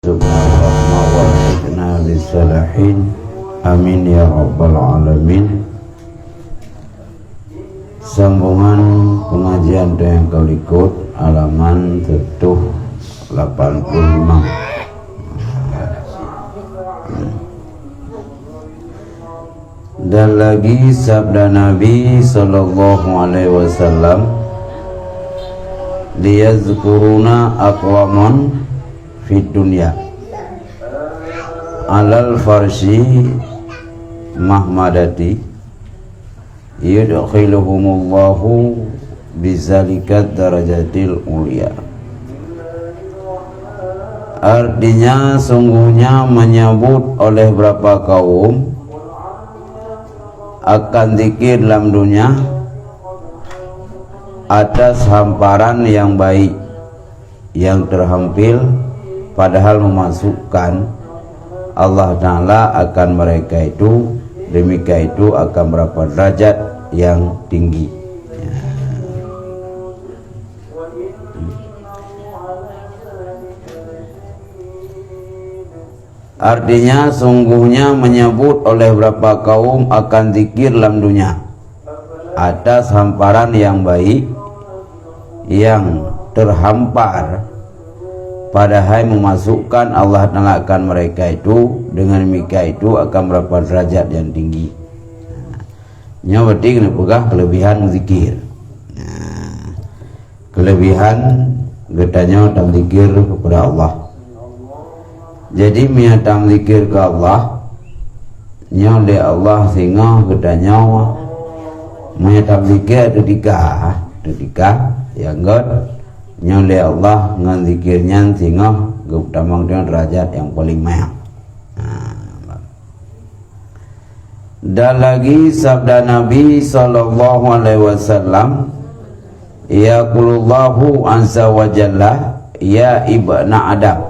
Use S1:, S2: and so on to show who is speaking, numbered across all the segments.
S1: Subhanallah bisalahin. Amin ya rabbal alamin. Sambungan pengajian yang kelikut halaman 85. Dan lagi sabda Nabi sallallahu alaihi wasallam, liyazkuruna aqwaman fid dunya alal farshi mahmadati yudkhiluhumullahu bizalika darajatil ulia. Artinya sungguhnya menyebut oleh beberapa kaum akan zikir dalam dunia atas hamparan yang baik yang terhampil, padahal memasukkan Allah Ta'ala akan mereka itu, demikian itu akan berapa derajat yang tinggi. Artinya sungguhnya menyebut oleh beberapa kaum akan zikir dalam dunia atas hamparan yang baik yang terhampar, padahal memasukkan Allah Ta'ala akan mereka itu, dengan demikian itu akan berapa derajat yang tinggi. Ini berarti kelebihan zikir. Kelebihan getanya dalam zikir kepada Allah. Jadi miatam zikir ke Allah nyoleh Allah sehingga getanya miatam zikir ketika yang god nyoleh Allah dengan zikirnya sehingga keutamaan derajat yang paling mahal. Dan lagi sabda Nabi sallallahu alaihi wasallam, yaqulullahu azza wa jalla, ya ibna Adam,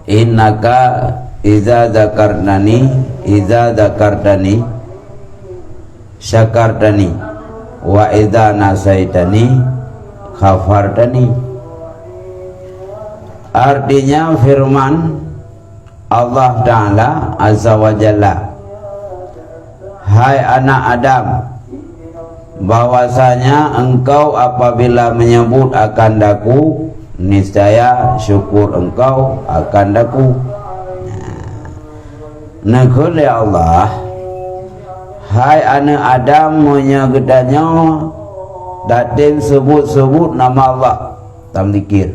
S1: innaka idza dzakartani syakartani wa idza nasaitani khafartani. Artinya firman Allah Ta'ala azza wa jalla, hai anak Adam, bahwasanya engkau apabila menyebut akan daku, niscaya syukur engkau akan daku. Negul ya Allah, hai anak Adam, menyegedanya datin sebut-sebut nama Allah tam zikir.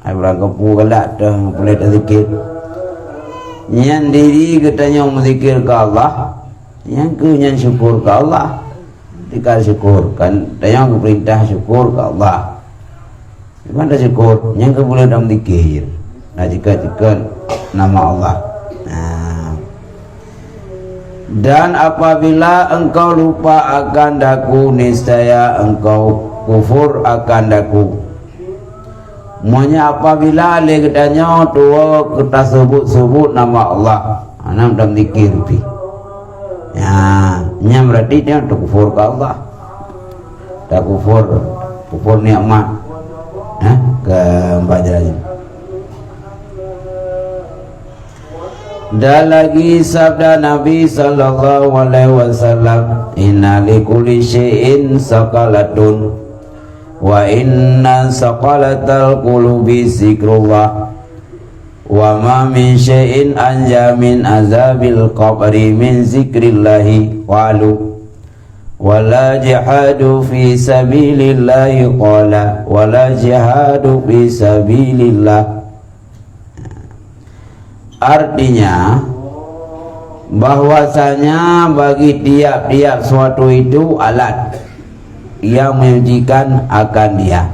S1: Hai berangkapu galak dah boleh dah zikir. Yang diri katanya menzikir ke Allah, yang ke yang syukur ke Allah. Jika syukur kan tanya perintah syukur ke Allah. Gimana syukur? Yang ke boleh dalam zikir. Nah jika nama Allah. Dan apabila engkau lupa akan daku, niscaya engkau kufur akan daku. Monya apabila le kedanya tua kita sebut-sebut nama Allah, anam dalam zikir pi. Ya, nya berarti dia kufur ke Allah. Tak kufur nikmat. Ke bajaran. Dan lagi sabda Nabi sallallahu alaihi wasallam, inna likulli syai'in saqalatun wa inna saqalatal qulubi zikrullah wa ma min syai'in anja min azabil qabri min zikrillahi qalu wala jihadu fi sabilillahi qala wala jihadu fi sabilillah. Artinya bahwasanya bagi tiap-tiap suatu itu alat yang menyajikan akan dia,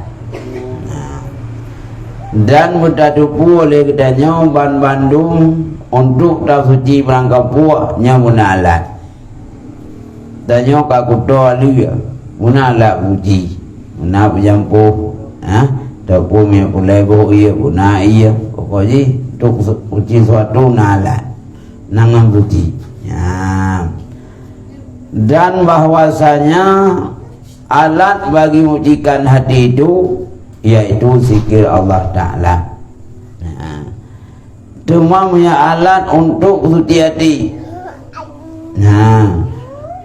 S1: dan bertatupu oleh kedanya ban bandung untuk tak suci berangkap puaknya guna alat. Tanya kakuto alia guna alat puji, guna penjampuh, tapu yang pulai boh iya guna iya pokoknya untuk uji suatu nalat nangan puji ya. Dan bahwasanya alat bagi mengujikan hati itu yaitu zikir Allah Ta'ala. cuma punya alat untuk suci hati. Nah,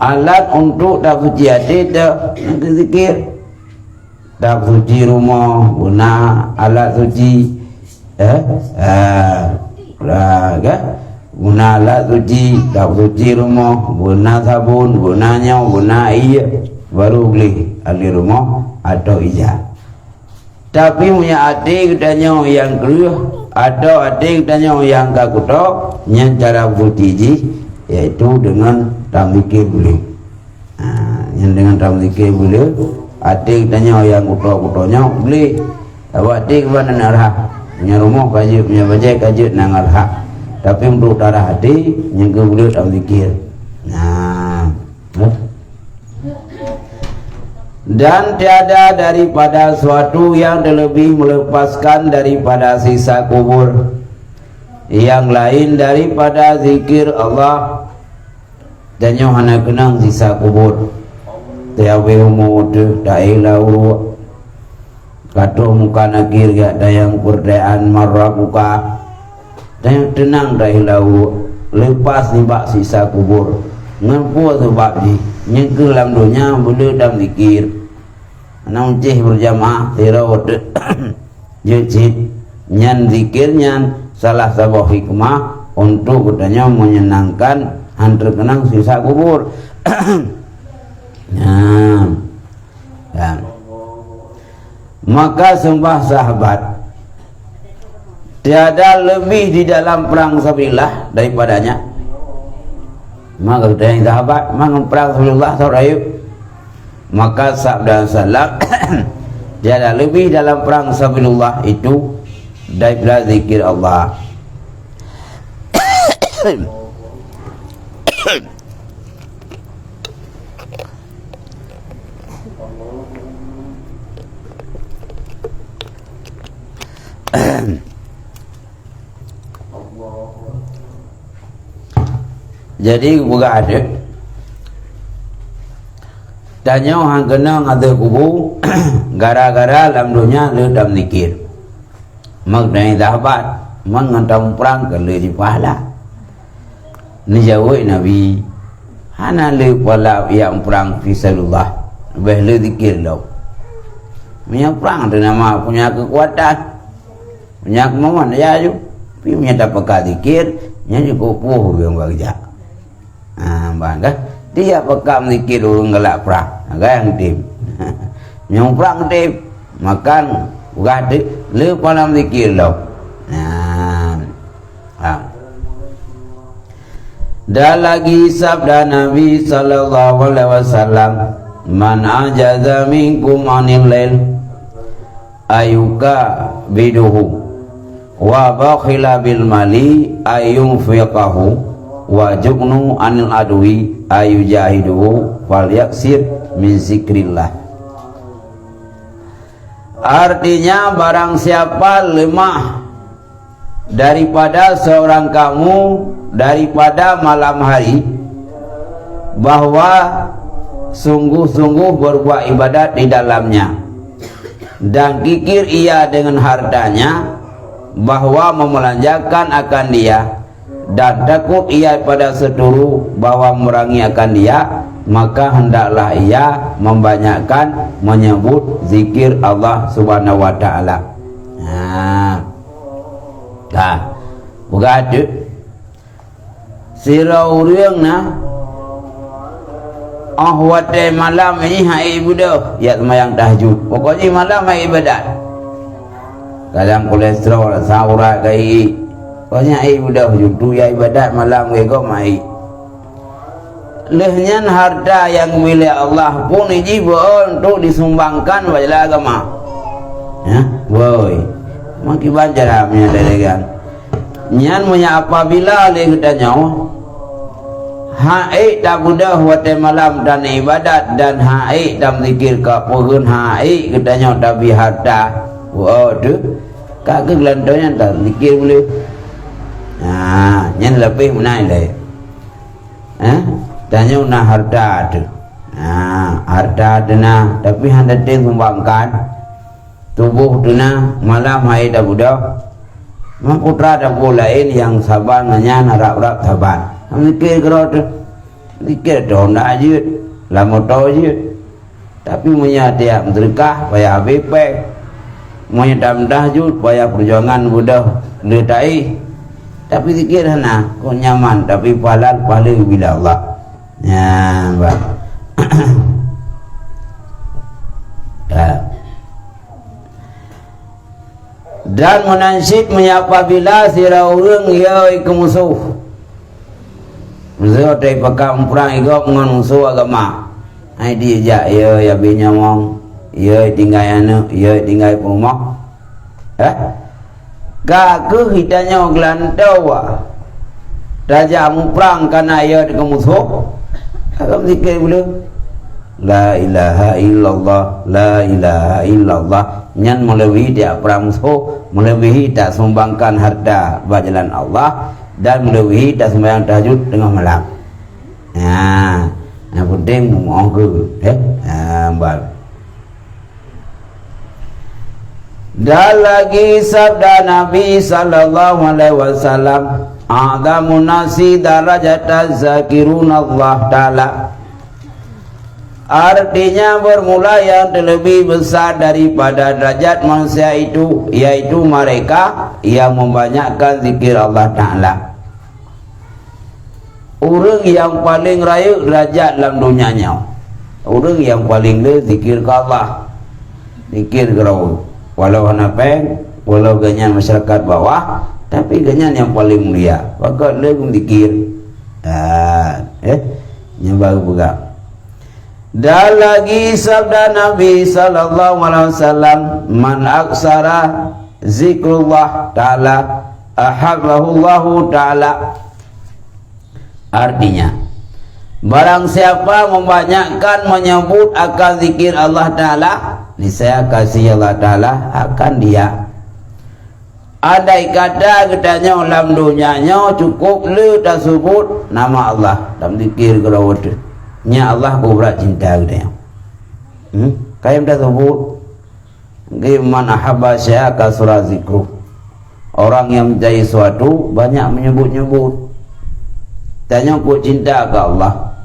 S1: alat untuk tak suci hati tu zikir. Tak suci rumah guna alat suci, kan? Guna alat suci, tak suci rumah guna sabun, gunanya guna air, baru boleh ahli rumah atau ijaz. Tapi punya hati katanya yang keluar, atau hati katanya yang kakutok, yang cara suci yaitu dengan tamzikir boleh. Yang dengan tamzikir boleh. Hati katanya yang kutok-kutoknya boleh. Awak hati ke mana nak rah? Punya rumah kaji, punya bajai kaji nak rah. Tapi untuk darah hati yang ke boleh tamzikir. Nah, dan tiada daripada suatu yang lebih melepaskan daripada sisa kubur, yang lain daripada zikir Allah. Dan yang hana kenang sisa kubur tiawe umudu da'ilah uru katuh muka nakir ya dayang kurdaan marrakuka dayang tenang da'ilah uru lepas nibak sisa kubur ngampu sebab ni nyengke dalam dunia boleh dalam zikir anang cih berjamaah tirawat jecit nyan zikir nyan salah sebuah hikmah untuk katanya menyenangkan hantar kenang sisa kubur. Nah, ya. Maka sembah sahabat tiada lebih di dalam perang sabilillah daripadanya. Maka yang sahabat mangun perang sabilillah saudara. Maka sabda salam tiada lebih dalam perang sabilillah itu daripada zikir Allah. Jadi bukan ada tanya orang kenang ada kubu gara-gara dalam dunia lu dalam zikir maknanya sahabat mengentam perang ke di pahala ni jauh Nabi hana le pala yang perang fisabilillah lebih le zikir lo punya perang tu nama punya kekuatan punya kemauan ya ju tapi punya dapat zikir nya cukup puh yang bekerja. Bangga dia pekam zikir urung galak perang yang tim yang perang tim makan gade le palam zikir lo. Dan lagi sabda Nabi sallallahu alaihi wasallam man ajaza minkum anil lail ayuka biduhu wa bakhila bil mali ayunfiqahu wa jugnu anil adwi ayujahiduhu wal yaksir min zikrillah. Artinya barang siapa lemah daripada seorang kamu daripada malam hari bahwa sungguh-sungguh berbuat ibadat di dalamnya dan kikir ia dengan hartanya bahwa memelanjakan akan dia dan takut ia pada seturu bahwa merangi akan dia, maka hendaklah ia membanyakkan menyebut zikir Allah Subhanahu wa taala. Bukan ada sirau riang wate malam ini hai budak ya semayang tahajud. Pokoknya malam hai ibadat. Kadang kolesterol saurat kai. Pokoknya budak hujud ya ibadat malam kau mai. Lehnya harta yang milik Allah pun ijibah untuk disumbangkan bagi agama. Ya, boy. Makin banyak ramnya delegan. Nyan punya apabila le kita nyawa haik tak mudah wate malam dan ibadat dan haik dan zikir ka pohon haik kita nyawa tapi harta. Waduh, kagak gelandonya tak zikir boleh. Nyan lebih menai le. Tanya una harta tu. Harta dena tapi hendak sumbangkan tubuh dena malam hai dah budak putra dan lain yang sabar nganya narap-rap sabar. Mikir kerot, mikir dah nak je, lama tahu je. Tapi punya dia menderkah, payah bepek, punya dah je, payah perjuangan mudah letai. Tapi fikir sana, kau nyaman, tapi pahala bila Allah. Ya, baik. Dan menansyid menyapa bila sira urang ya ke musuh. Musuh tai pakam perang igok ngan musuh agama. Ai dia ja ya binya mong. Ya tinggal anak, ya tinggal rumah. Gak ke hitanya gelantau. Raja perang kana ya ke musuh. Agak zikir boleh. La ilaha illallah, la ilaha illallah. Nyan melebihi dia perang musuh, melebihi tak sumbangkan harta berjalan Allah, dan melebihi tak sembahyang tahajud tengah malam. Yang penting mohon ke, baik. Dan lagi sabda Nabi sallallahu alaihi wasallam, a'zamun nasi darajatan zakirunallah ta'ala. Artinya bermula yang lebih besar daripada derajat manusia itu, yaitu mereka yang membanyakkan zikir Allah Ta'ala. Orang yang paling raya derajat dalam dunianya, orang yang paling le zikir ke Allah, zikir ke Allah. Walau hanapeng, walau ganyan masyarakat bawah, tapi ganyan yang paling mulia. Maka le zikir. Yang baru pegang. Dan lagi sabda Nabi sallallahu alaihi wasallam, man aksara zikrullah ta'ala ahabbahullahu ta'ala. Artinya, barang siapa membanyakkan menyebut akan zikir Allah Ta'ala, niscaya kasih Allah Ta'ala akan dia. Andai kata katanya dalam dunianya cukup le tak sebut nama Allah dalam zikir kerawat. Nya Allah ku berat cinta kita. Kaya dah sebut man ahabba syai'a kasra zikru. Orang yang mencintai sesuatu banyak menyebut-nyebut. Tanya ku cinta ke Allah.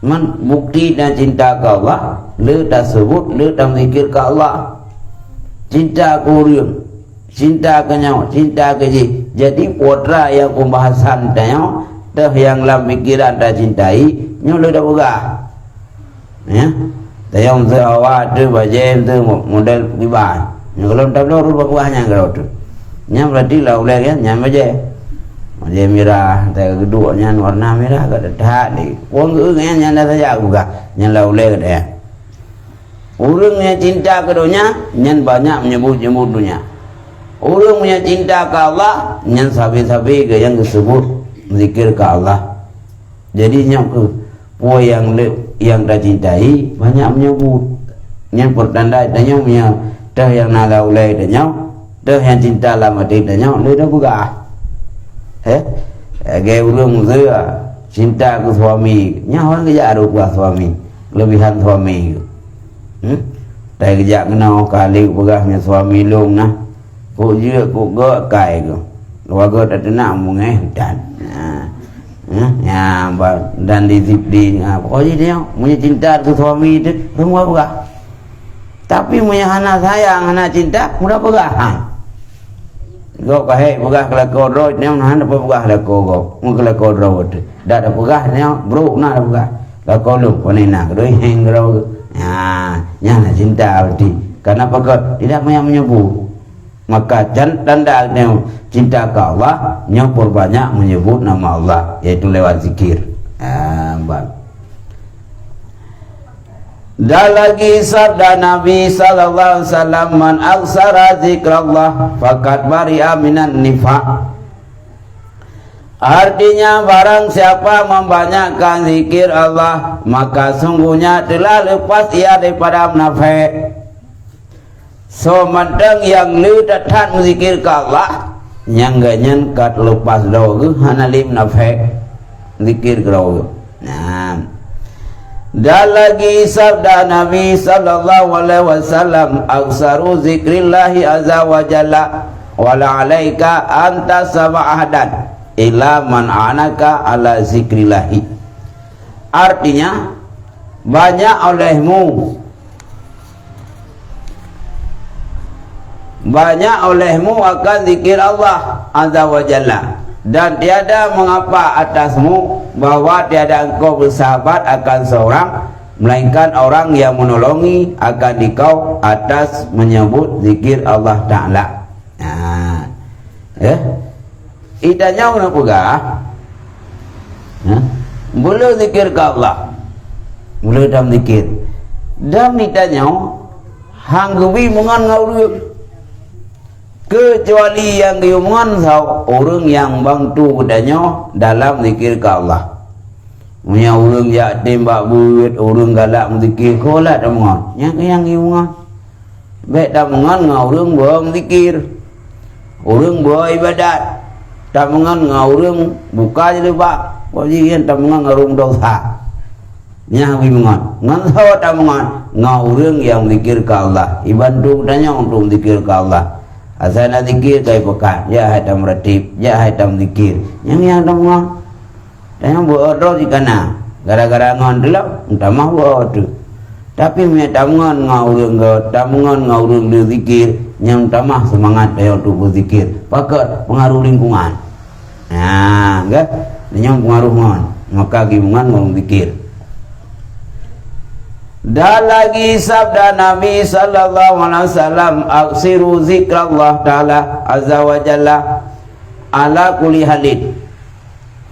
S1: Man bukti dan cinta ke Allah, le dah sebut, le dah zikir ke Allah. Cinta ku riung, cinta ke nyawa, cinta ke ji. Jadi putra yang pembahasan tanya, dah yang dalam pikiran dah cintai, nyolah dah begah. Ya. Tayang awak tu bajem tu model kibar. Nya kalau tak perlu rubah buahnya kalau tu. Nya berarti lah ulai kan nya baje. Baje merah, tak kedua nya warna merah ke dak ni. Wong nya nya dah saja juga. Nya lah ulai ke dia. Orang yang cinta ke dunia, nya banyak menyebut-nyebut dunia. Orang punya cinta ke Allah, nya sabi-sabi ke yang disebut zikir ke Allah. Jadi nya ke puan yang dah cintai banyak menyebut. Yang pertanda tanya punya dah yang nala ulai tanya, dah yang cinta lama tanya, le dah buka. Gaya urang saya cinta ke suami, nya orang kerja ada buat suami, kelebihan suami. Dah kerja kena kali pegahnya suami long nah. Kok je kok gak kai ke. Keluarga tak tenang mengai dan. Ya, dan disiplin. Pokoknya dia punya cinta ke suami itu semua pegah. Tapi punya anak sayang, anak cinta mudah pegahan. Kau kahai pegah kalau kau roh, dia mana dapat pegah kalau kau, mungkin kalau kau roh tu. Dah ada pegah, dia bro nak ada pegah. Kalau kau lu, kau ni nak, doi hang roh. Ya, nyana cinta berarti. Karena pegah tidak banyak menyebut. Maka tanda cinta ke Allah yang perbanyak menyebut nama Allah, yaitu lewat zikir. Dan lagi sabda Nabi sallallahu alaihi wasallam, man aksara zikrallah faqad bari'a minan nifaq. Artinya barang siapa membanyakkan zikir Allah, maka sungguhnya telah lepas ia daripada munafik. So madang yang lu datang zikir ke Allah, yang ganyan kat lepas doa hanalim nafek zikir ke doa. Nah, dan lagi sabda Nabi sallallahu alaihi wasallam, aksaru zikrillahi azza wa jalla. wala alaika anta sama ahadan illa man anaka ala zikrillahi. Artinya banyak olehmu akan zikir Allah azza wa jalla, dan tiada mengapa atasmu bahwa tiada engkau bersahabat akan seorang melainkan orang yang menolongi akan dikau atas menyebut zikir Allah Ta'ala. Idanya orang pegah boleh zikir ke Allah, boleh dalam zikir dan idanya hanggewi mengan ngauruh kecuali yang diumungan orang yang bantu kedanya dalam zikir ke Allah. Punya orang yatim bak buat, orang galak zikir kolat dah mengan. Yang diumungan baik dah mengan ngau orang buang zikir, orang buang ibadat, dah mengan ngau orang buka je lebak, wajian dah mengan ngau orang dosa. Yang diumungan ngan saw dah mengan ngau orang yang zikir ke Allah, ibantu kedanya untuk zikir ke Allah. Asal nak zikir kaya pekat, ya hatam ratib, ya hatam zikir. Yang dah mengan yang bodoh di kana gara-gara ngon delok entah mah bodoh, tapi me tamungan ngaurung ngaurung zikir yang tamah semangat dia untuk berzikir pakat pengaruh lingkungan. Nah enggak yang pengaruh ngon maka gimana ngurung zikir. Dan lagi sabda Nabi sallallahu alaihi wasallam, aksiru zikrallah ta'ala azza wa jalla ala kulli halin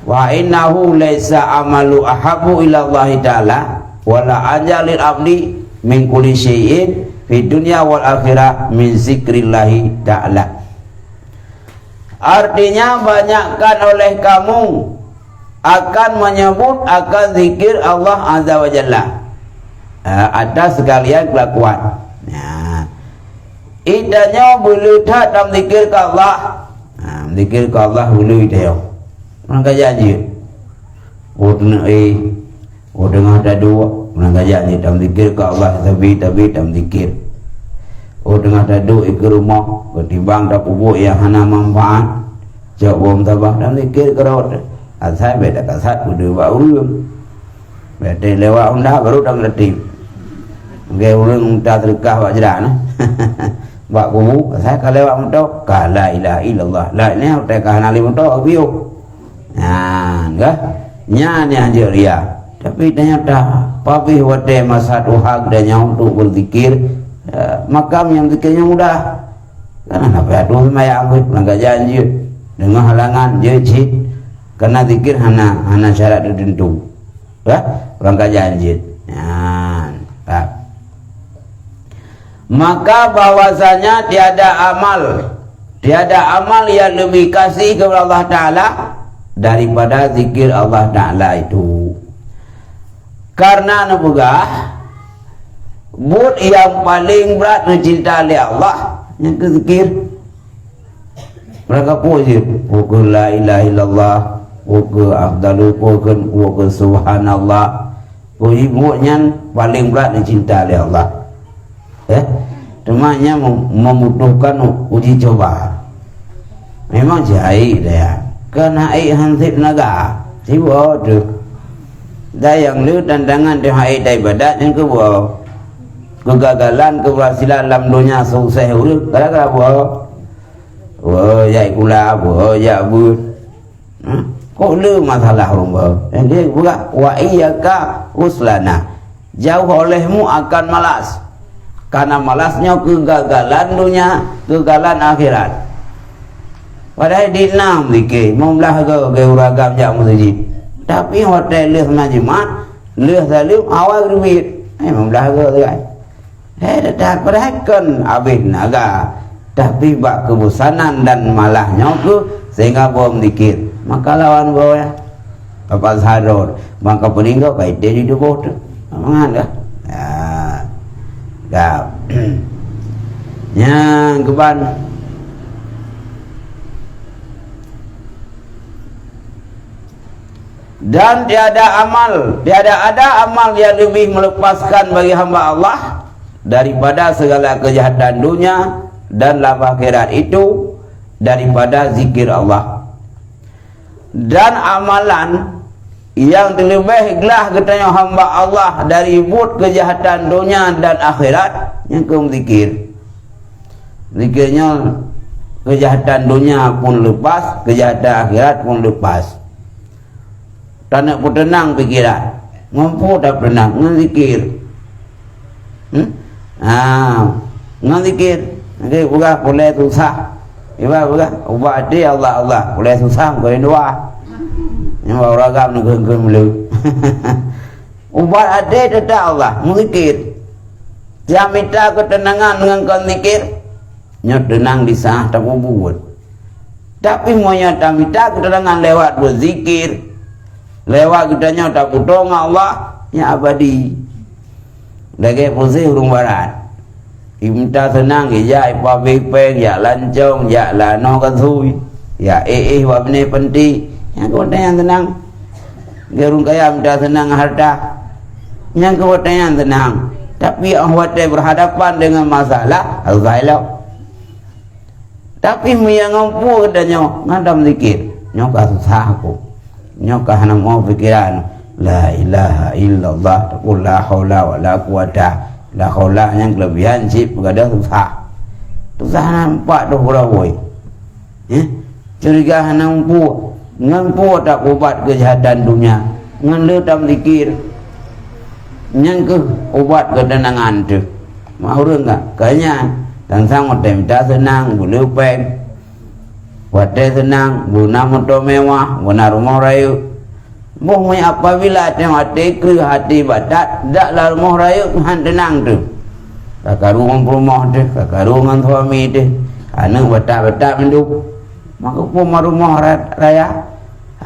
S1: wa innahu laisa amalu ahabu ila Allah ta'ala wala ajalil abdi min kulli syai'in fid dunya wal akhirah min zikrillahi ta'ala. Artinya banyakkan oleh kamu akan menyebut akan zikir Allah azza wa jalla atas sekalian kelakuan. Nah, idanya boleh tak dalam zikir ke Allah. Zikir ke Allah boleh dia. Orang janji dengar dengar ada dua orang janji dalam zikir ke Allah tapi dalam zikir dengar ada dua ke rumah ketimbang dah pupuk yang hana manfaat jauh bom tabah dalam zikir ke roda asal beda kasat udah baru beda lewat unda baru dalam letih gaya orang tak terkah buat jeran buat kubu saya kalau lewat muntah la ilaha illallah la ilaha illallah hana lima muntah biu. Nah, enggak nyani anjir dia. Tapi ternyata papih wate masa hak dan untuk berzikir makam yang zikirnya mudah. Karena apa aduh maya ambil langkah janji dengan halangan jejit karena zikir hana syarat tertentu. Ya, langkah janji. Nah, maka bahwasanya tiada amal yang lebih kasih kepada Allah Ta'ala daripada zikir Allah Ta'ala itu. Karena nabugah bud yang paling berat mencinta oleh Allah yang ke zikir. Mereka puji pukul la ilaha illallah, pukul afdalu, pukul subhanallah. Puji budnya paling berat mencinta oleh Allah. Temannya membutuhkan uji coba. Memang jahit dia kena hansip naga siwa tu dah yang lu tantangan dia hai ibadat yang kedua kegagalan keberhasilan dalam dunia sukses urip gara-gara ya kula ya bu kok lu masalah rumah yang dia buka wa iyyaka uslana jauh olehmu akan malas karena malasnya kegagalan dunia kegagalan akhirat. Padahal di enam dikit, membelah ke uragam jak masjid. Tapi hotel leh majimat, leh salim awal rumit, membelah ke tu kan. Dah perhatikan habis naga. Tapi bak kebosanan dan malahnya tu sehingga bom dikit. Maka lawan bawa ya. Apa sadar, maka peninggal kait dia di debot tu. Mangan dah. Dah. Yang keban dan tiada ada amal yang lebih melepaskan bagi hamba Allah daripada segala kejahatan dunia dan laba akhirat itu daripada zikir Allah. Dan amalan yang terlebihlah katanya hamba Allah dari but kejahatan dunia dan akhirat yang kaum zikir. Zikirnya kejahatan dunia pun lepas, kejahatan akhirat pun lepas. Tak nak pun tenang pikiran, mampu tak tenang dengan zikir. Dengan zikir. Okay, bukan boleh susah. Iba bukan ubat dia Allah Allah boleh susah kau doa. Yang orang agam nak geng melu. Ubat ada tetap Allah zikir. Dia minta ketenangan dengan kau zikir. Nya tenang di sah tak buat. Tapi monya tak minta ketenangan lewat berzikir. Lewat kitanya tak putong Allah yang abadi. Lagi posisi hurung barat. Minta senang ya ipa bipeng ya lancong ya lano kan thui ya wa bene penti yang kota yang tenang gerung kaya minta senang harta yang kota yang tenang tapi awak berhadapan dengan masalah al-ghailau tapi yang ngampu katanya ngadam zikir nyoka susah aku nyoka hana mau pikiran la ilaha illallah la haula wala quwata la haula yang kelebihan sip berada susah nampak dah berawai curiga nampu ngampu tak ubat kejahatan dunia ngan tam zikir yang ke ubat ketenangan tu mau enggak kayaknya dan sang minta senang boleh peng wate senang guna motor mewah guna rumah rayu Mohon apabila tengok hati hati batat dak la rumah raya han tenang tu. Kakak rumah tu, kakak rumah suami tu. Anak batat-batat mendu. Maka pun rumah raya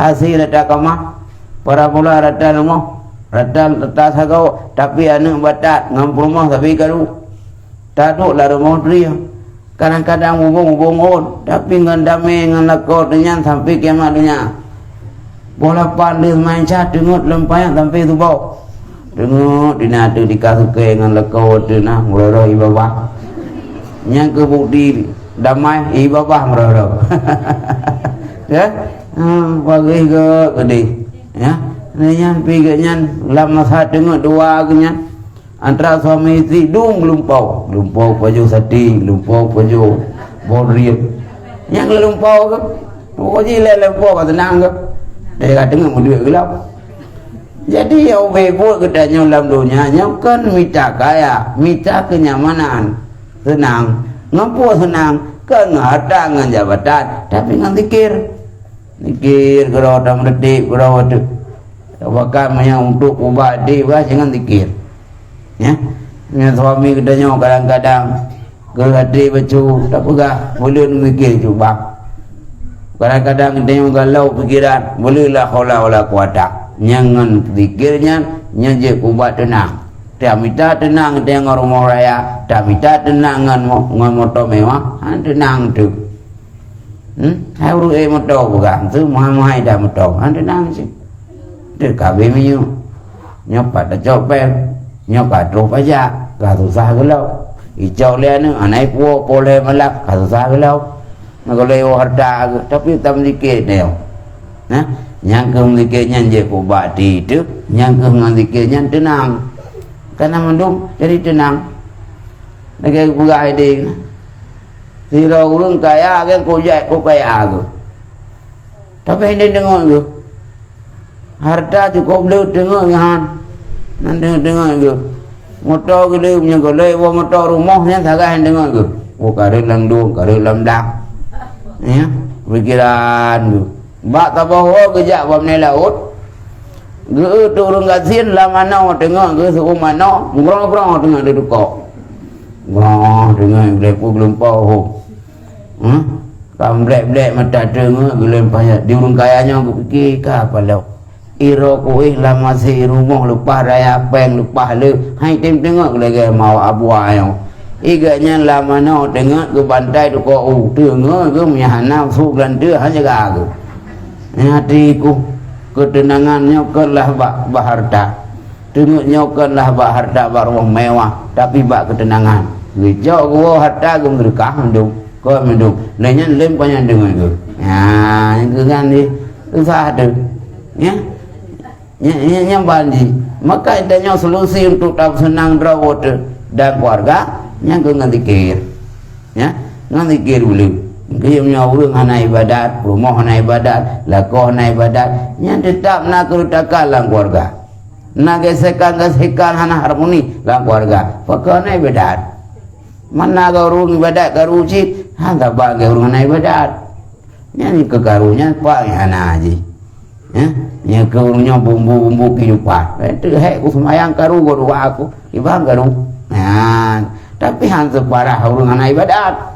S1: hasil letak kamah. Para pula rata rumah. Rata letak sagau tapi anak batat ngam rumah tapi karu. Taduk la rumah dia. Kadang-kadang hubung-hubung tapi ngan damai ngan lakot dengan sampai kiamat dunia. Bola pandai main cat dengut lempayang sampai tu bau. Dengut di nada dikasukai dengan lekau tu nah meroro ibabah. Yang kebukti damai ibabah meroro. Ya, bagi ke gede. Ya, nyan pi nyan lam masa dengut dua kenyan. Antara suami isteri dung lumpau baju sati, lumpau baju boril. Yang lumpau ke, pokoknya lumpau kat tenang ke. Dia kata dengan duit gelap. Jadi yang bebuk katanya dalam dunia kan minta kaya, minta kenyamanan, senang, ngapu senang, kan harta dengan jabatan, tapi dengan zikir kalau dah mendetik, kalau tu, bahkan yang untuk ubat dia jangan zikir. Ya, yang suami katanya kadang-kadang gerati baju tak pegah, boleh zikir cuba. Kadang-kadang dia galau pikiran, bolehlah haula wala quwata. Nyangan zikirnya nyaje ubat tenang. Dia minta tenang dia dengan rumah raya, dia minta tenang dengan motor mewah, tenang tu. Hai uru motor bukan, tu mahal-mahal dah motor, tenang sih. Dia kabin minyak, nyopat dah copel, nyopat terus pajak, kah susah gelau. Hijau lian ni, anai puak boleh malak, kah susah gelau. Kalau harta tapi tak zikir dia. Nah, yang zikirnya je ubat itu, yang zikirnya tenang. Karena mendung jadi tenang. Lagi buka ide. Sira urang kaya kan kujat ko kaya aku. Tapi ini dengar tu. Harta cukup lu dengar ngan. Nanti dengar tu. Motor gede punya golai motor rumahnya sagah dengar tu. Oh kare langdung, kare lamdak. Ya, pikiran tu. Bak tabaho kejak bab ni laut. Ge tu urang gazin la mana tengok ge suku mana, ngrong-ngrong tengok dia dukok. Wah, dengan lepo gelumpau. Kam blek-blek mata tengok gelem payah. Di urang kayanya aku fikir ka apa lau. Iro kuih la masih rumah lepas raya peng lepas le. Hai tim tengok lagi mau abu ayong. Iganya lama no tengok ke bantai tu kau tengok ke menyahana sugan dia hanya gagu. Hatiku ketenangannya kelah bak harta. Tengoknya kelah bak harta bak rumah mewah tapi bak ketenangan. Gejau gua harta gum berkah mendung. kau minum lainnya lem banyak dengan tu yang kan ni susah tu ya yang bandi maka adanya solusi untuk tak senang drawot dan keluarga yang kena dikir ya ngan dikir boleh dia punya orang hana ibadat rumah hana ibadat lakoh hana ibadat yang tetap nak kerutakan dalam keluarga nak gesekan hana harmoni dalam keluarga pakar hana ibadat mana orang ibadat karu cik hanta bagi orang hana ibadat yang kekarunya pak hana aja ya yang karunya bumbu-bumbu kehidupan itu hek ku semayang karu guru aku ibang karu nah tapi hanta parah orang hana ibadat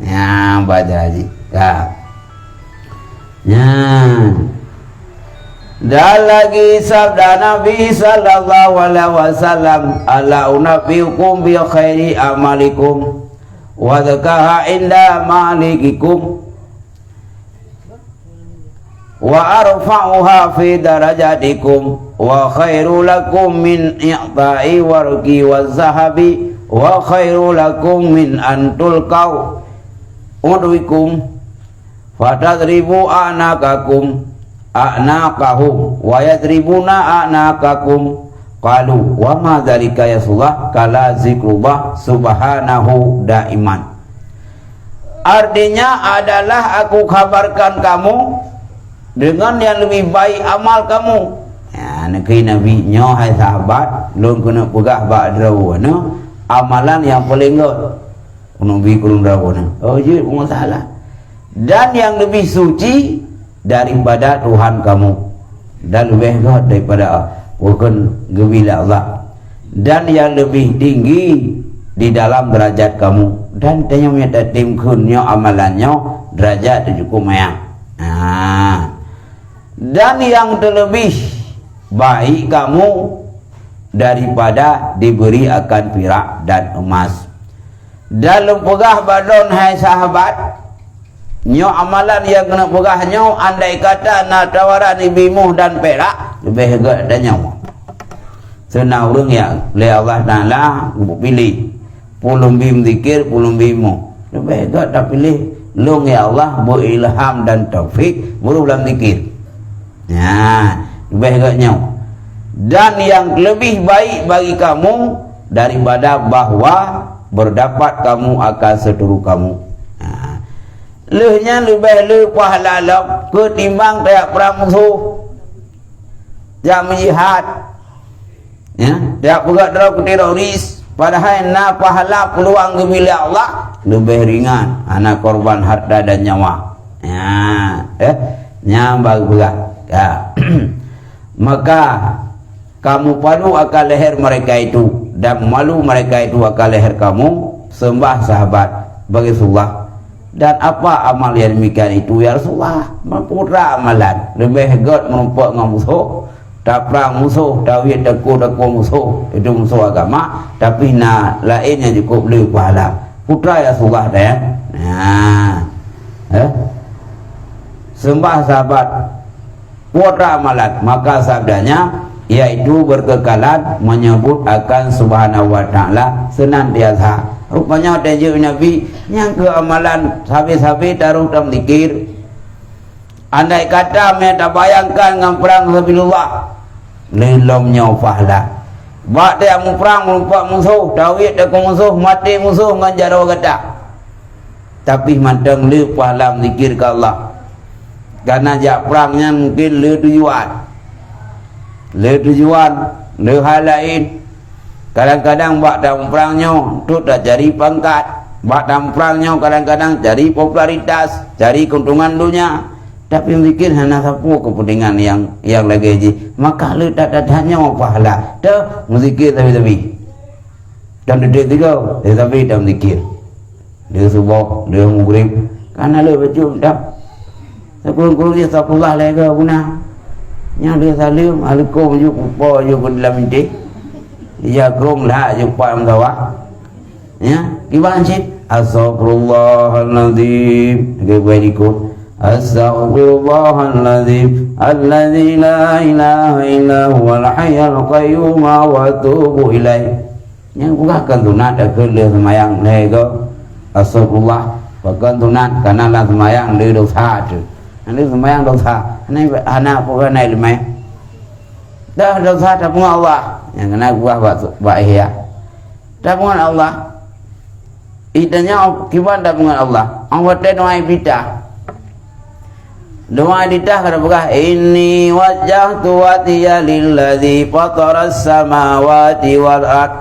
S1: ya baca haji ya dan lagi sabda Nabi sallallahu alaihi wasallam ala unabbiukum bi khairi amalikum wa dzakaha inda malikikum wa arfa'uha fi darajatikum wa khairu lakum min i'ta'i warqi waz zahabi wa khairu lakum min antul kau udwikum fatadribu anakakum anakahum wa yadribuna anakakum qalu wa ma dzalika ya Rasulullah kala zikrullah subhanahu daiman. Artinya adalah aku kabarkan kamu dengan yang lebih baik amal kamu ya negeri Nabi nyo hai sahabat lun kena pegah bak drawana amalan yang paling god Nabi kurung drawona oh je masalah dan yang lebih suci daripada Tuhan kamu dan lebih god daripada bukan gebila Allah dan yang lebih tinggi di dalam derajat kamu dan tanya menyata tim kunyo amalannya derajat cukup mayang dan yang terlebih baik kamu daripada diberi akan perak dan emas. Dalam pegah badon hai sahabat nyo amalan yang kena pegah nyo andai kata nak tawaran ibimu dan perak lebih hebat dan nyawa senang orang yang oleh Allah Ta'ala pilih pulung bim zikir pulung bimu lebih hebat tak pilih lung ya Allah berilham dan taufik baru dalam zikir ya lebih hebat nyawa dan yang lebih baik bagi kamu daripada bahwa berdapat kamu akan seteru kamu lehnya lebih pahala ketimbang tiap perang musuh yang menjihad ya tiap pegat teroris padahal na pahala peluang gemila Allah lebih ringan anak korban harta dan nyawa ya nyambang berat ya maka kamu malu akan leher mereka itu dan malu mereka itu akan leher kamu sembah sahabat bagi Rasulullah dan apa amal yang demikian itu ya Rasulullah memputra amalan lebih hebat menumpak dengan musuh tak perang musuh tawid daku musuh itu musuh agama tapi nak lainnya cukup lebih pahala putra ya Rasulullah dah sembah sahabat putra amalan maka sabdanya yaitu berkekalan menyebut akan Subhanahu wa Ta'ala senantiasa. Rupanya tajuk Nabi yang ke amalan sahabat-sahabat taruh dalam zikir. Andai kata mereka bayangkan dengan perang sabilillah lelomnya pahala. Bak dia perang melumpat musuh, tawid dak musuh, mati musuh dengan jaro kata. Tapi mandang le pahala zikir ke Allah. Karena jak perangnya mungkin le tujuan. Le hal lain kadang-kadang bak dalam perangnya untuk dah cari pangkat bak dalam perangnya kadang-kadang cari popularitas cari keuntungan dunia tapi mikir hanya sapu kepentingan yang lagi je maka le tak datanya pahala dah muzikir tapi dan detik tiga tapi dah zikir dia subuh dia maghrib karena le baju dah sebelum dia sapullah lagi guna yang dia salim alaikum ju po ju dalam inti dia krom lah ju pa amdawa ya gimana sih astagfirullahaladzim gebaiku astagfirullahaladzim alladzi la ilaha illa huwal hayyul qayyum wa atubu ilaih yang bukan tunat ke le semayang nego Astagfirullah bahkan tunat karena lah semayang di dosa tu. Ini semayang dosa. Ini anak bukan naik lemai. Dah dosa tak punga Allah. Yang kena gua buat ihya. Tak punga Allah. Idanya kiban tak punga Allah. Angkat doa ibita. Doa ibita kata buka. Inni wajjahtu wajhiya lilladzi fataras samawati wal ard.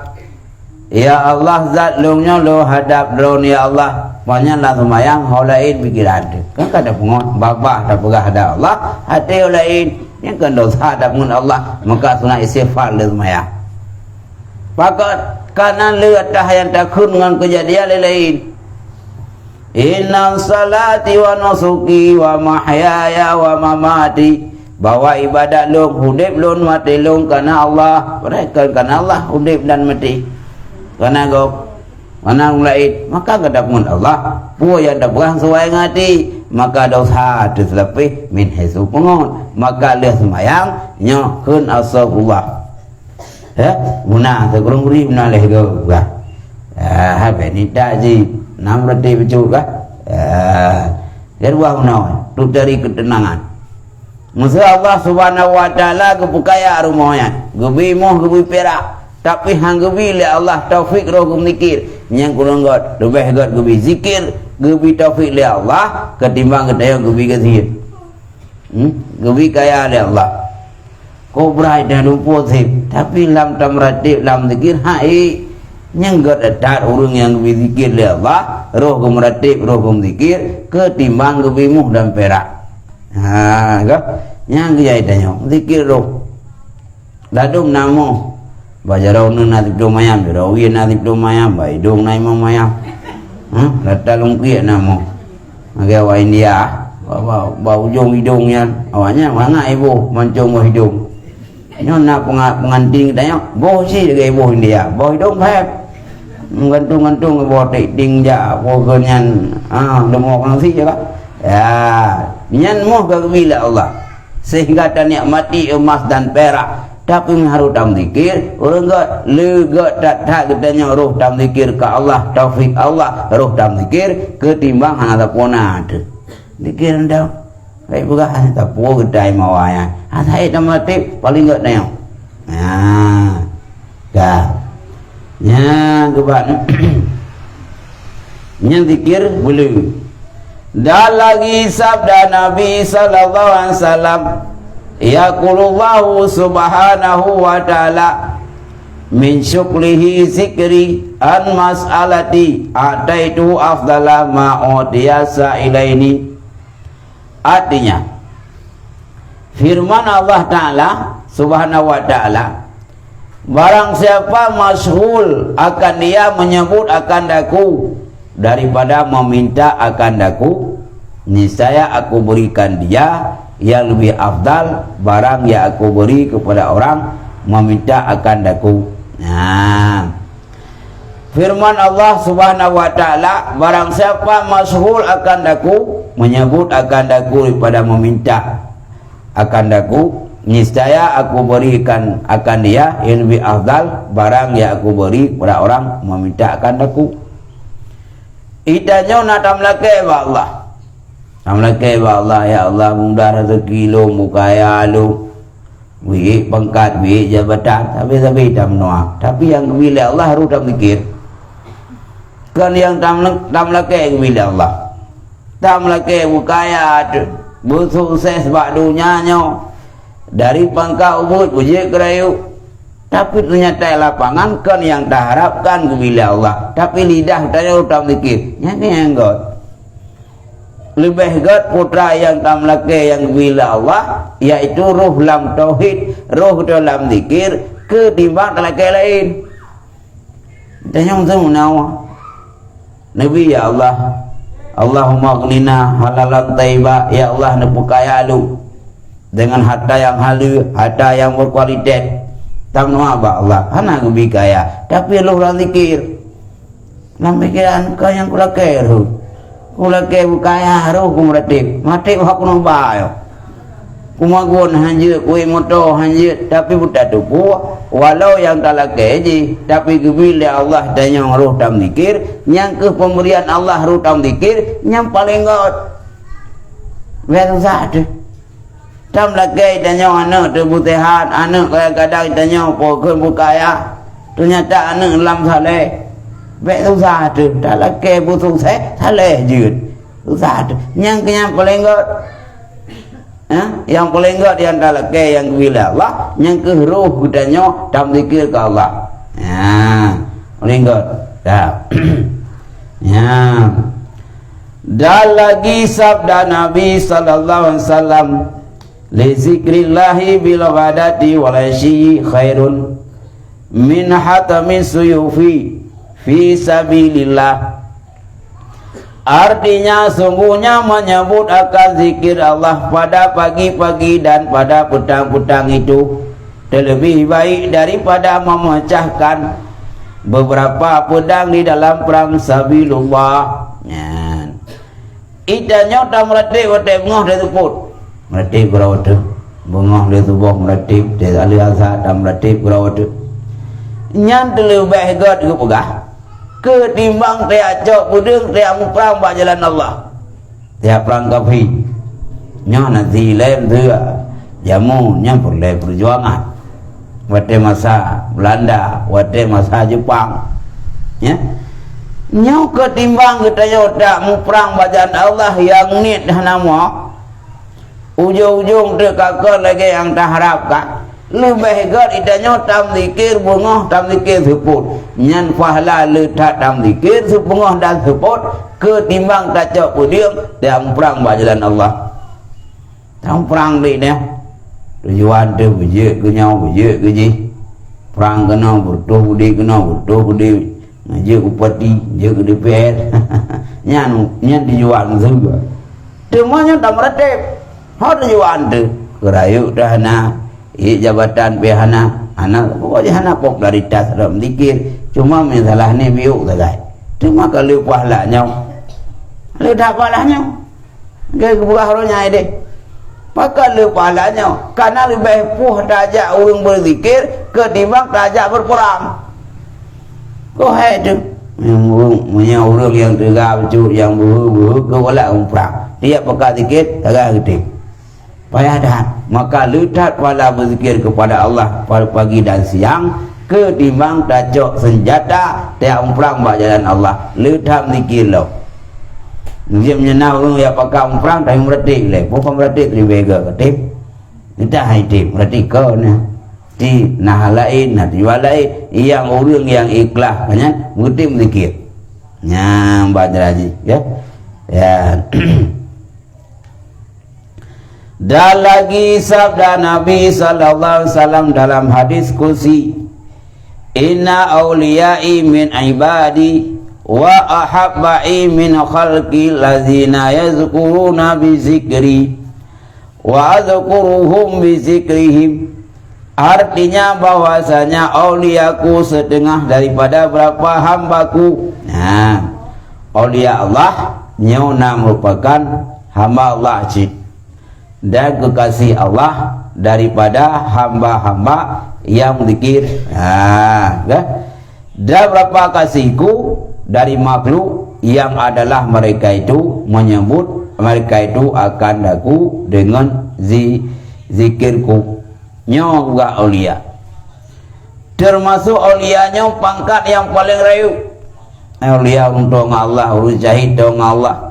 S1: Ya Allah zat lungnya lo hadap lo ni ya Allah. Banyak lah semayang holain pikiran tu. Kan kada pungut babah tak pegah ada Allah. Hati holain yang kan dosa ada pungut Allah. Maka sunat istighfar le semayang. Pakat kanan le atah yang takun dengan kejadian lain. Inna salati wa nusuki wa mahyaya wa mamati. Bawa ibadat lo, hudip lo, mati lo karena Allah. Mereka karena Allah hudip dan mati. Karena mulai maka kedapungan Allah puan yang dapat sesuai ngati maka dosa terselapih min hisu pengon maka lihat semayang nyokun astagfirullah ya guna sekurang beri guna leh gua apa ni taji nam reti becu kah derwah guna tu dari ketenangan masa Allah subhanahu wa ta'ala kepukaya rumahnya gebi moh gebi perak tapi hanggebi le Allah taufik roh kumikir yang kurang god lebih god gebi zikir gebi taufik le Allah ketimbang kedaya gebi zikir gebi kaya le Allah ko brai dan positif tapi lam tamratib lam zikir hai yang god adat orang yang gebi zikir le Allah roh kumratib roh kum zikir ketimbang gebi muh dan perak ha ga yang gaya tanya zikir roh ladung namo bajarau nu natip do mayam do wi natip do mayam bai dong nai mong mayam lata lungki namo aga wa India ba ujung hidung yan awaknya manga ibu mancung bo hidung nyon na penganting tanya bo si ge bo India bo hidung phep gantung bo ting ja bo ganyan demo kang si ya nyan moh ga bila Allah sehingga dan nikmati emas dan perak tapi harus tam zikir orang enggak lega tak gedanya roh tam zikir ke Allah taufik Allah roh tam zikir ketimbang hana tapona ada zikir ndak baik buka hana tapo gedai mawaya saya tamatip paling enggak neo dah ya keban nya zikir boleh dah lagi sabda Nabi sallallahu alaihi wasallam yaqulullahu subhanahu wa ta'ala min syukrihi zikri an mas'alati ataitu afdala ma'udiyasa ilaini. Artinya firman Allah Ta'ala subhanahu wa ta'ala barang siapa masyhul akan dia menyebut akan daku daripada meminta akan daku niscaya aku berikan dia yang lebih afdal barang yang aku beri kepada orang meminta akan daku. Firman Allah subhanahu wa ta'ala barang siapa masyhur akan daku menyebut akan daku daripada meminta akan daku niscaya aku berikan akan dia yang lebih afdal barang yang aku beri kepada orang meminta akan daku. Itanya natam lake wa Allah Amlakai ba Allah ya Allah mudah rezeki lu mukaya lu wi pangkat wi jabatan tapi tak menolak tapi yang milik Allah harus tak mikir kan yang tamlakai milik Allah tamlakai mukaya bersukses bak dunia nyo dari pangkat ubud uji kerayu tapi ternyata lapangan kan yang tak harapkan milik Allah tapi lidah tanya tak mikir nyanyi yang god lebih god putra yang tamlake yang bila Allah yaitu roh dalam tauhid roh dalam zikir ketimbang tamlake lain tanya semua Nabi ya Allah Allahumma ghnina halalan taiba ya Allah nepukaya lu dengan harta yang halal harta yang berkualitas tamu apa Allah hana lebih kaya tapi roh dalam zikir dalam pikiran kau yang kulake roh ulake bukaya roh kumratip mati hak nombah yo kumagon hanjut kuih moto hanjut tapi buta tupu walau yang talake je tapi bila Allah dan yang roh tam zikir yang ke pemberian Allah roh tam zikir yang paling ngot betul satu tam lagi dan yang anak terbutihan anak kadang-kadang dan yang pokok bukaya ternyata anak lam saleh betul satu tak lagi butuh saya saleh je satu yang paling ngot yang paling enggak di antara yang bila Allah yang ke roh gudanya tam zikir ke Allah paling enggak dan lagi sabda Nabi sallallahu alaihi wasallam li zikrillahi bil ghadati wal asyi khairun min hatamin suyufi fi sabilillah. Artinya sungguhnya menyebut akan zikir Allah pada pagi-pagi dan pada petang-petang itu lebih baik daripada memecahkan beberapa pedang di dalam perang sabilillah. Idanya tak melatih wadah bengah dia teput melatih berawat bengah dia tubuh melatih dia alih azhar tak melatih berawat nyan terlebih baik ke pegah ketimbang dia acok pudeng dia perang bak jalan Allah dia perang kafir nya nanti lain tu jamu nya perlu perjuangan waktu masa Belanda waktu masa Jepang ya nya ketimbang kita tak mu perang bak jalan Allah yang ni dah nama ujung-ujung dia kakak lagi yang tak harapkan lebih gat idanya tam zikir bungah tam zikir seput nyan pahala letak tam zikir sepungah dan seput ketimbang kacau pudium dan perang bajalan Allah tam perang ni dia tujuan tu bejek ke nyau bejek ke je perang kena bertuh budi ngaji upati je ke DPR nyan tujuan juga semuanya tak meratip hal tujuan tu kerayuk dah nak jabatan pihana anak pokoknya anak pok dari tas dalam zikir cuma masalah ni biuk saja cuma kalau pahalanya lu dak pahalanya ke buahnya ide maka lu pahalanya karena lebih puh dajak orang berzikir ketimbang dajak berperang kau itu orang yang tegak baju yang buhu ke wala perang dia pakai zikir agak gede payah dah maka letak pada berzikir kepada Allah pada pagi dan siang ketimbang tajok senjata tiap perang bak jalan Allah letak zikir lo dia menyenau orang yang pakai perang tapi meratik le bukan meratik tribega ketip kita haitip meratik kau ni di nah lain nah jual lain yang orang yang ikhlas banyak meratik zikir nyam baca lagi ya dan lagi sabda Nabi sallallahu alaihi wasallam dalam hadis qudsi inna awliyai min ibadi wa ahabbai min khalqi lazina yazkuruna bi zikri wa azkuruhum bi zikrihim. Artinya bahwasanya auliaku setengah daripada berapa hambaku. Nah, aulia Allah nyona merupakan hamba Allah cik dan kekasih Allah daripada hamba-hamba yang zikir. Dan berapa kasihku dari makhluk yang adalah mereka itu menyebut mereka itu akan daku dengan zikirku. Nyo juga aulia. Termasuk aulianya pangkat yang paling rayu. Aulia untuk Allah, urus jahid dong Allah.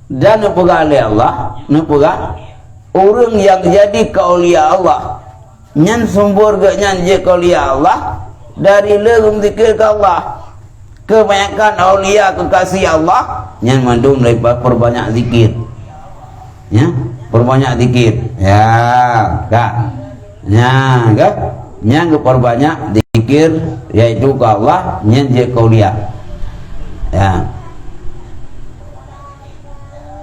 S1: Dan nepega oleh Allah, nepega orang yang jadi kaulia Allah. Nyan sumber ke nyan je kaulia Allah dari legum zikir ke Allah. Kebanyakan aulia kekasih Allah nyan mandung daripada perbanyak zikir. Ya, perbanyak zikir. Ya, kak. Ya, kak. Nyan ke perbanyak zikir yaitu ke Allah nyan je kaulia. Ya.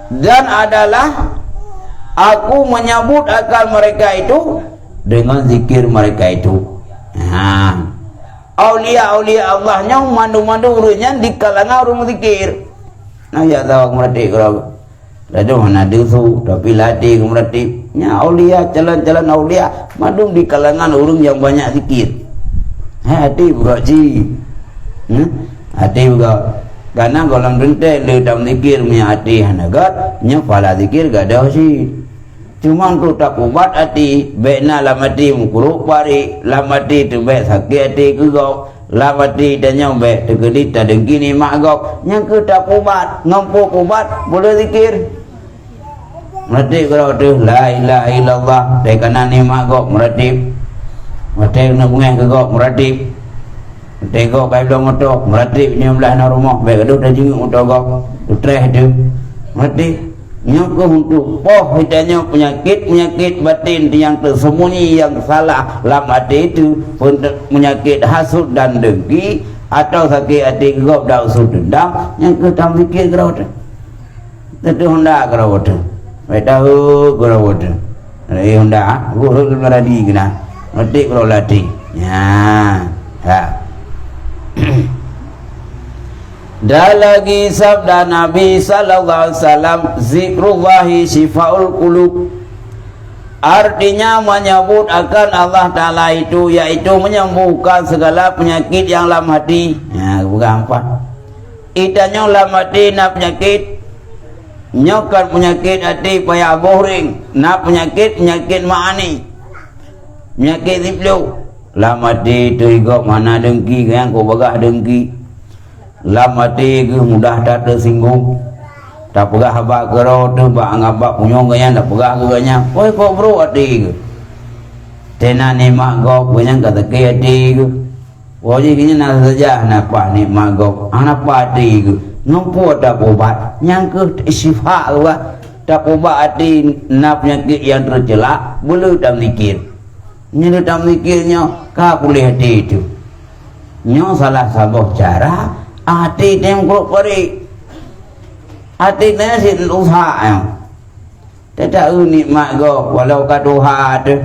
S1: Dan adalah aku menyebut akan mereka itu dengan zikir mereka itu. Aulia-aulia Allah yang mandu-mandu urutnya di kalangan orang zikir. Nah ya tahu mereka kalau Ada mana tu, tapi latih kemeratip. Nya aulia, jalan-jalan aulia, madung di kalangan orang yang banyak zikir. Hati beroji, hati juga. Karena golong rente le dam zikir punya hati hanagat, nya pala zikir gak ada sih. Cuma untuk tak ubat hati, bekna lamati mukuruk pari, lamati tu bek sakit hati kegok, lamati dan yang bek tergelit tak dengki ni mak gok, yang ke tak ubat, ngampuk ubat boleh zikir. Meratip kalau tu la ilaha illallah, dari kanan ni mak gok meratip, meratip nak bungai kegok meratip, tengok kai belum motor, meratip ni belah na rumah, bek kedua dah jenguk motor gok, tu treh tu, meratip. Nyok untuk poh hitanya penyakit batin yang tersembunyi yang salah dalam hati itu penyakit hasud dan dengki atau sakit hati gegap dan usut dendam yang kita mikir gerawat tentu hendak gerawat baik tahu gerawat ini hendak guru meradi kena metik kalau latih ya dah lagi sabda Nabi sallallahu alaihi wasallam, zikrullahi shifaul qulub, artinya menyebut akan Allah Ta'ala itu, yaitu menyembuhkan segala penyakit yang dalam hati. Ya, bukan apa itanya dalam hati nak penyakit, nyokan penyakit hati payah boring, nak penyakit ma'ani, penyakit ziblu dalam hati itu juga mana dengki yang kau bagah dengki lam hati ke mudah tak tersinggung, tak pegah habak kerau tu bak ngabak punyong gaya tak pegah ganya oi kau bro hati ke tena ni mak gop punya kata ke hati ke wajib kini nak saja napa ni mak gop anak hati ke ngompo tak obat yang ke syifa ke tak obat hati nak penyakit yang tercela boleh tak mikir nyi tak mikirnya ka boleh hati itu nyo salah satu cara hati yang kuruk pari hati ni si usaha yang tidak nikmat go walau kaduha ada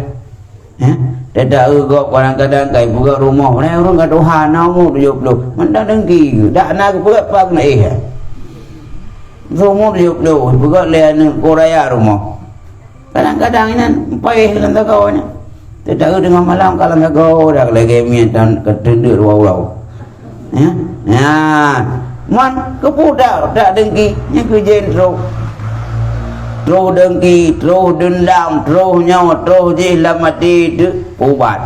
S1: tidak go kadang-kadang kai buka rumah ni orang kaduha namu 70 mana dengki dak nak buka pak nak rumah 70 buka lian Korea rumah kadang-kadang ini payah dengan kawannya tidak dengan malam kalau nak go dak lagi mian dan ketendur wow ya man kepudak tak dengki nya kejen terus dengki terus dendam terus nyawa terus jihlah mati itu ubat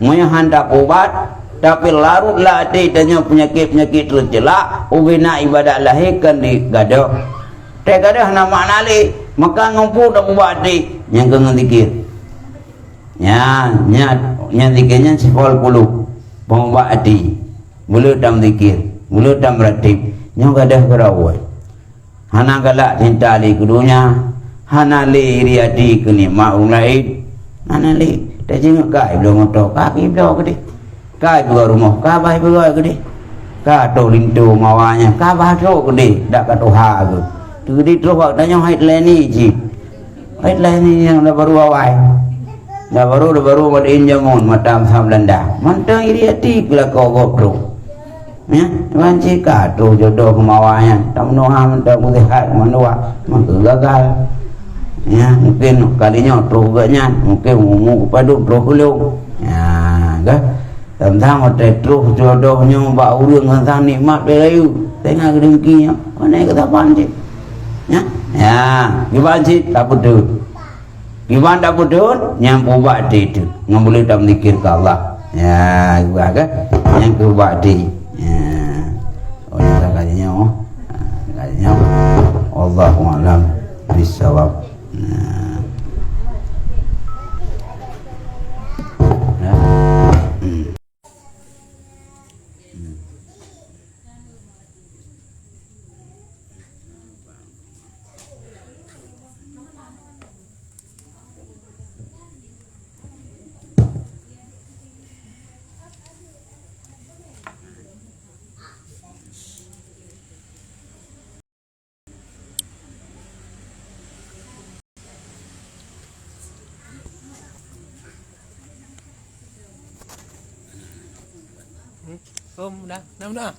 S1: monya hendak ubat tapi larutlah hati tanya penyakit tercela ubina ibadat lahirkan di gaduh teh gaduh nama nali maka ngumpu dak ubat hati yang kengen zikir nya zikirnya sifal qulub pengubat hati mulut dan zikir, mulut dan meratib, nyong gadah kerawai. Hana galak cinta li kedunya, hana li iri hati kini maung lain, hana li. Dah jenguk kai belum motor, kaki belum gede, kai buka rumah, kabah buka gede, kato lintu mawanya, kabah tu gede, dak kato hagu. Tu gede tu waktu nyong hait leni ji, hait leni yang dah baru awai. Dah baru madain jamun, matam sam landa, mantang iri hati kelak kau goblok. Ya, manci kado jodoh kemauannya, tak menuha mentak melihat menua, maka gagal. Ya, mungkin kalinya terus gaknya, mungkin umum kepada terus belum. Ya, kan? Tentang ada terus jodohnya, mbak urang tentang nikmat belayu, tengah kedengkinya, mana kata panci? Ya, gimana sih? Tak betul. Gimana tak betul? Yang ubah itu, nggak boleh tak mikir ke Allah. Ya, gimana kan? Yang ubah itu. Kalinya Allahu a'lam bissawab.
S2: Dah.